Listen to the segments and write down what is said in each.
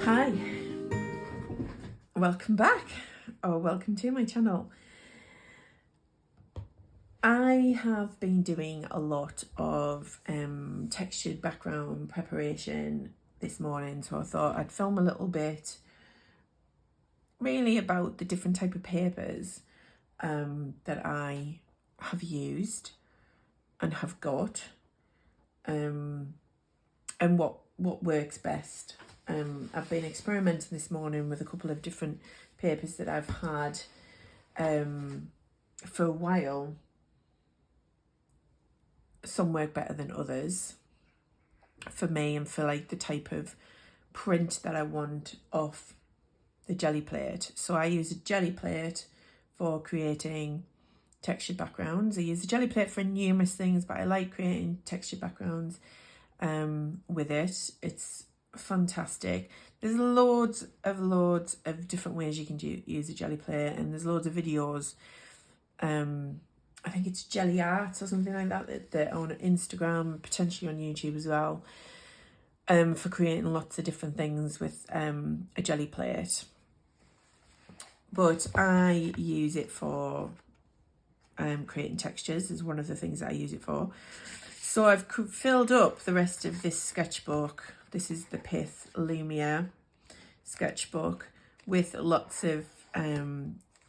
Hi, welcome back, or welcome to my channel. I have been doing a lot of textured background preparation this morning, so I thought I'd film a little bit really about the different type of papers that I have used and have got, and what works best. I've been experimenting this morning with a couple of different papers that I've had for a while. Some work better than others for me and for like the type of print that I want off the Gelli Plate. So I use a Gelli Plate for creating textured backgrounds. I use a Gelli Plate for numerous things, but I like creating textured backgrounds with it. It's fantastic. There's loads of different ways you can use a Gelli Plate, and there's loads of videos. I think it's Gelli Arts or something like that they're on Instagram, potentially on YouTube as well, for creating lots of different things with a Gelli Plate. But I use it for creating textures is one of the things that I use it for. So I've filled up the rest of this sketchbook. This is the Pith Lumia sketchbook with lots of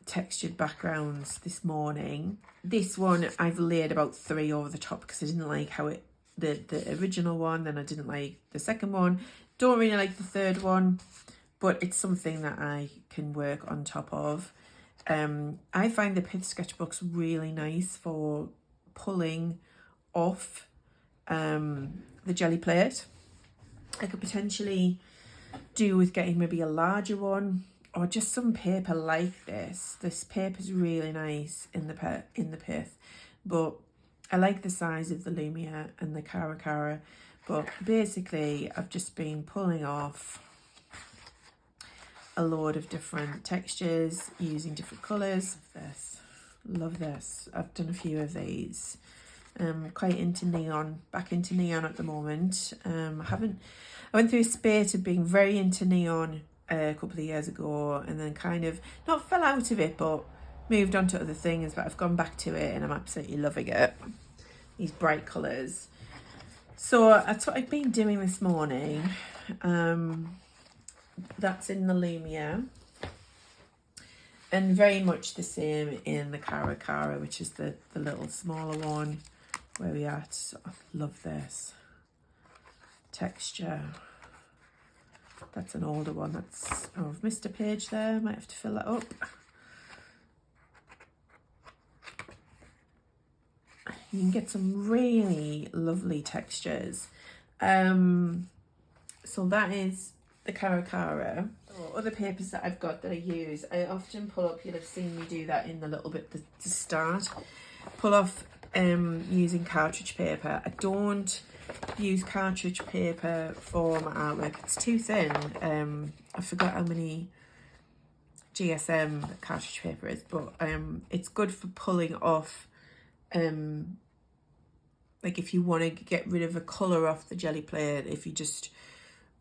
textured backgrounds this morning. This one I've layered about 3 over the top because I didn't like how the original one, then I didn't like the second one, don't really like the third one, but it's something that I can work on top of. I find the Pith sketchbooks really nice for pulling off the Gelli Plate. I could potentially do with getting maybe a larger one or just some paper like this. This paper's really nice in the Pith, but I like the size of the Lumia and the Cara. But basically I've just been pulling off a load of different textures using different colours. Love this. I've done a few of these. Quite into neon, back into neon at the moment. I went through a spate of being very into neon a couple of years ago, and then kind of not fell out of it, but moved on to other things. But I've gone back to it and I'm absolutely loving it. These bright colours. So that's what I've been doing this morning. That's in the Lumia, and very much the same in the Cara, which is the little smaller one. Where we at? So I love this texture. That's an older one. That's, oh, I've missed a page there. Might have to fill that up. You can get some really lovely textures. So that is the Cara. Other papers that I've got that I use, I often pull up, you'll have seen me do that in the little bit to start, pull off using cartridge paper. I don't use cartridge paper for my artwork, it's too thin. I forgot how many GSM cartridge paper is, but it's good for pulling off, like if you want to get rid of a colour off the Gelli Plate, if you just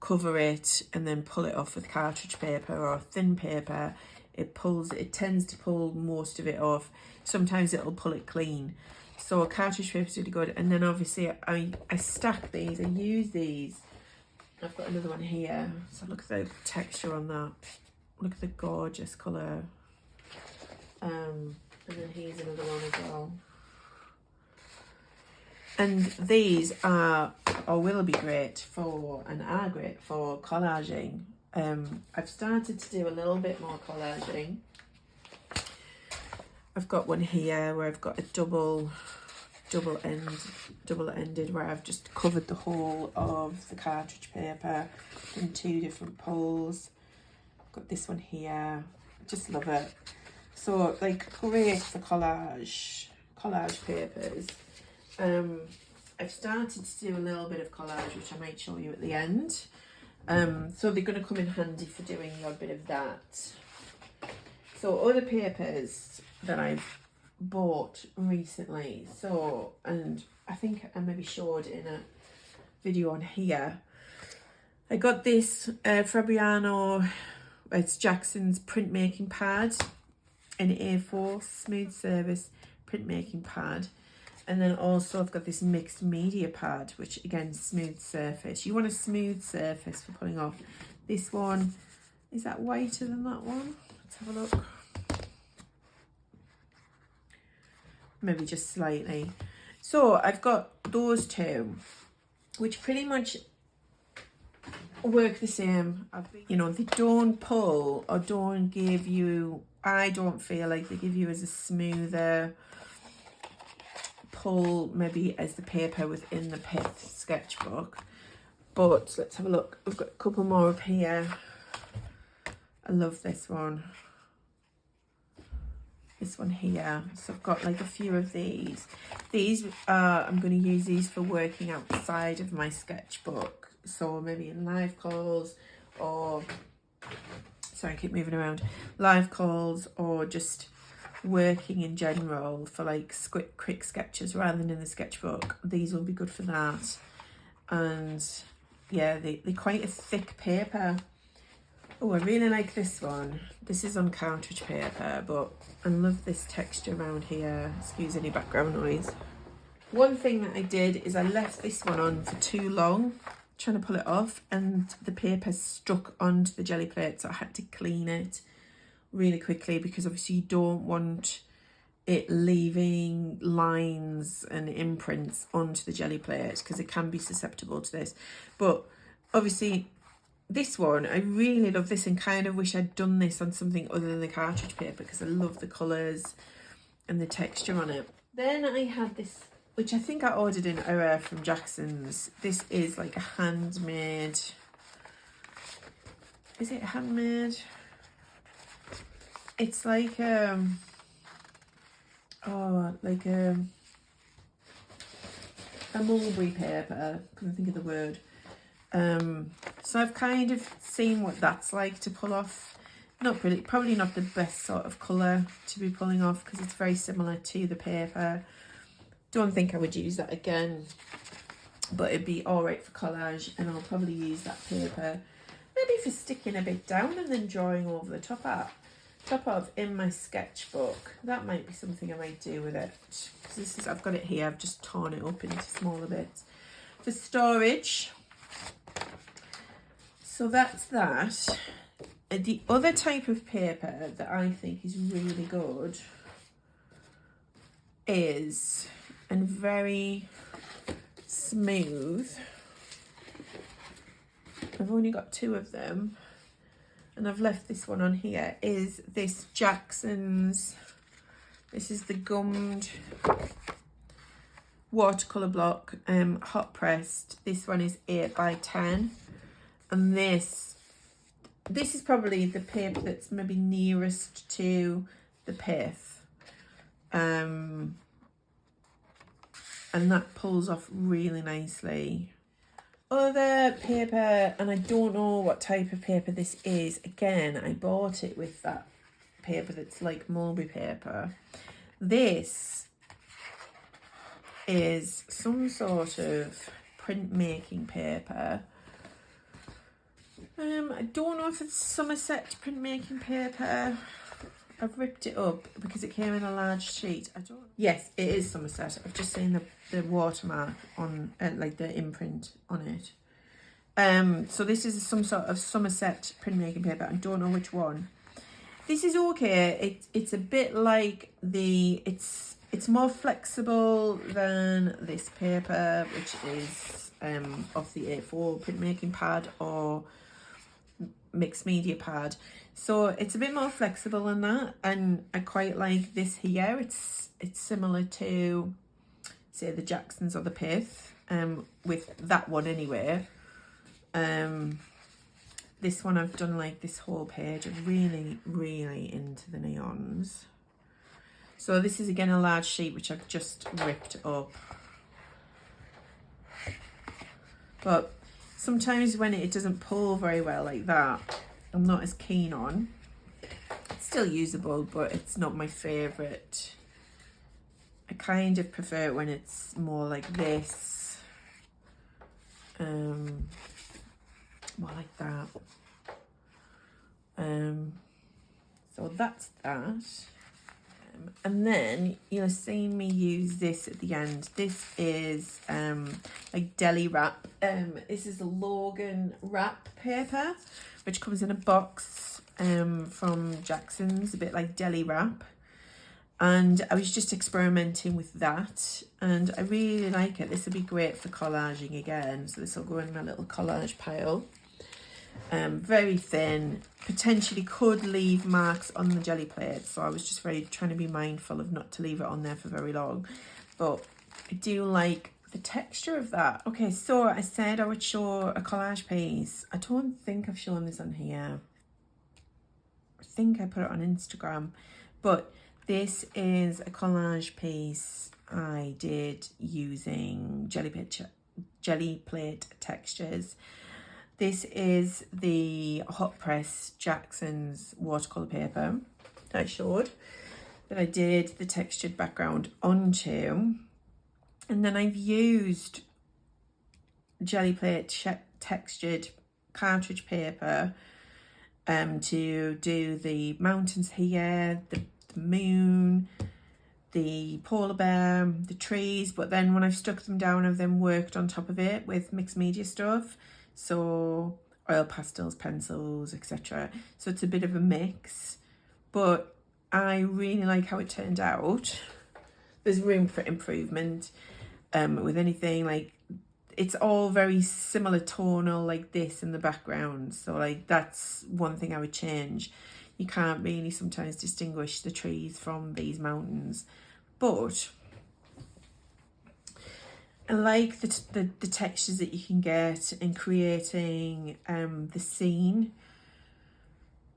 cover it and then pull it off with cartridge paper or thin paper, it tends to pull most of it off. Sometimes it'll pull it clean. So cartridge paper is really good. And then obviously I stack these, I use these. I've got another one here. So look at the texture on that. Look at the gorgeous colour. And then here's another one as well. And these are, or will be great for, and are great for collaging. I've started to do a little bit more collaging. I've got one here where I've got a double-ended where I've just covered the whole of the cartridge paper in 2 different pulls. I've got this one here. I just love it. So like great for collage papers. I've started to do a little bit of collage, which I might show you at the end. So they're going to come in handy for doing a bit of that. So other papers that I've bought recently, so, and I think I maybe showed in a video on here, I got this Fabriano, it's Jackson's printmaking pad, an A4 smooth surface printmaking pad. And then also I've got this mixed media pad, which again, smooth surface. You want a smooth surface for pulling off. This one, is that whiter than that one? Let's have a look. Maybe just slightly. So I've got those two, which pretty much work the same. You know, they don't pull or don't give you, I don't feel like they give you as a smoother pull maybe as the paper within the Pith sketchbook. But let's have a look. I've got a couple more up here. I love this one. This one here. So I've got like a few of these. These I'm going to use these for working outside of my sketchbook. So maybe in live calls or, sorry, I keep moving around. Live calls or just working in general for like quick sketches rather than in the sketchbook. These will be good for that. And yeah, they're quite a thick paper. Oh, I really like this one. This is on cartridge paper, but I love this texture around here. Excuse any background noise. One thing that I did is I left this one on for too long, trying to pull it off, and the paper stuck onto the Gelli Plate, so I had to clean it really quickly because obviously you don't want it leaving lines and imprints onto the Gelli Plate because it can be susceptible to this. But obviously this one, I really love this and kind of wish I'd done this on something other than the cartridge paper because I love the colours and the texture on it. Then I had this, which I think I ordered in error from Jackson's. This is like a handmade, is it handmade? It's like like a mulberry paper, couldn't think of the word. So I've kind of seen what that's like to pull off. Not really, probably not the best sort of colour to be pulling off because it's very similar to the paper. Don't think I would use that again, but it'd be all right for collage, and I'll probably use that paper maybe for sticking a bit down and then drawing over the top of in my sketchbook. That might be something I might do with it because this is, I've got it here, I've just torn it up into smaller bits for storage. So that's that. The other type of paper that I think is really good is, and very smooth, I've only got 2 of them and I've left this one on here, is this Jackson's, this is the gummed watercolour block, hot pressed. This one is 8 by 10, and this is probably the paper that's maybe nearest to the Pith, and that pulls off really nicely. Other paper, and I don't know what type of paper this is. Again, I bought it with that paper that's like mulberry paper. This is some sort of printmaking paper. I don't know if it's Somerset printmaking paper. I've ripped it up because it came in a large sheet. Yes, it is Somerset. I've just seen the watermark on, like the imprint on it. So this is some sort of Somerset printmaking paper. I don't know which one. This is okay. It's a bit like it's It's more flexible than this paper, which is of the A4 printmaking pad or mixed media pad. So it's a bit more flexible than that, and I quite like this here. It's similar to, say, the Jacksons or the Pith, with that one anyway. This one I've done like this whole page. I'm really into the neons. So this is again a large sheet which I've just ripped up. But sometimes when it doesn't pull very well like that, I'm not as keen on. It's still usable, but it's not my favourite. I kind of prefer it when it's more like this. More like that. So that's that. And then you'll have seen me use this at the end. This is like deli wrap. This is a Logan wrap paper, which comes in a box from Jackson's, a bit like deli wrap. And I was just experimenting with that, and I really like it. This will be great for collaging again. So this will go in my little collage pile. Very thin, potentially could leave marks on the Gelli Plate, so I was just trying to be mindful of not to leave it on there for very long, but I do like the texture of that. Okay, so I said I would show a collage piece. I don't think I've shown this on here. I think I put it on Instagram, but this is a collage piece I did using Gelli Plate textures. This is the hot press Jackson's watercolour paper that I showed, that I did the textured background onto. And then I've used Gelli Plate textured cartridge paper to do the mountains here, the moon, the polar bear, the trees. But then when I've stuck them down, I've then worked on top of it with mixed media stuff. So oil pastels, pencils, etc. So it's a bit of a mix, but I really like how it turned out. There's room for improvement with anything. Like, it's all very similar tonal like this in the background, so like that's one thing I would change. You can't really sometimes distinguish the trees from these mountains, but I like the textures that you can get in creating the scene.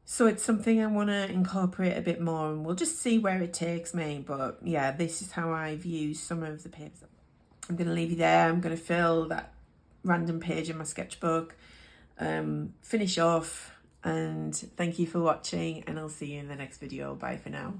So it's something I want to incorporate a bit more, and we'll just see where it takes me. But yeah, this is how I've used some of the papers. I'm going to leave you there. I'm going to fill that random page in my sketchbook, finish off, and thank you for watching, and I'll see you in the next video. Bye for now.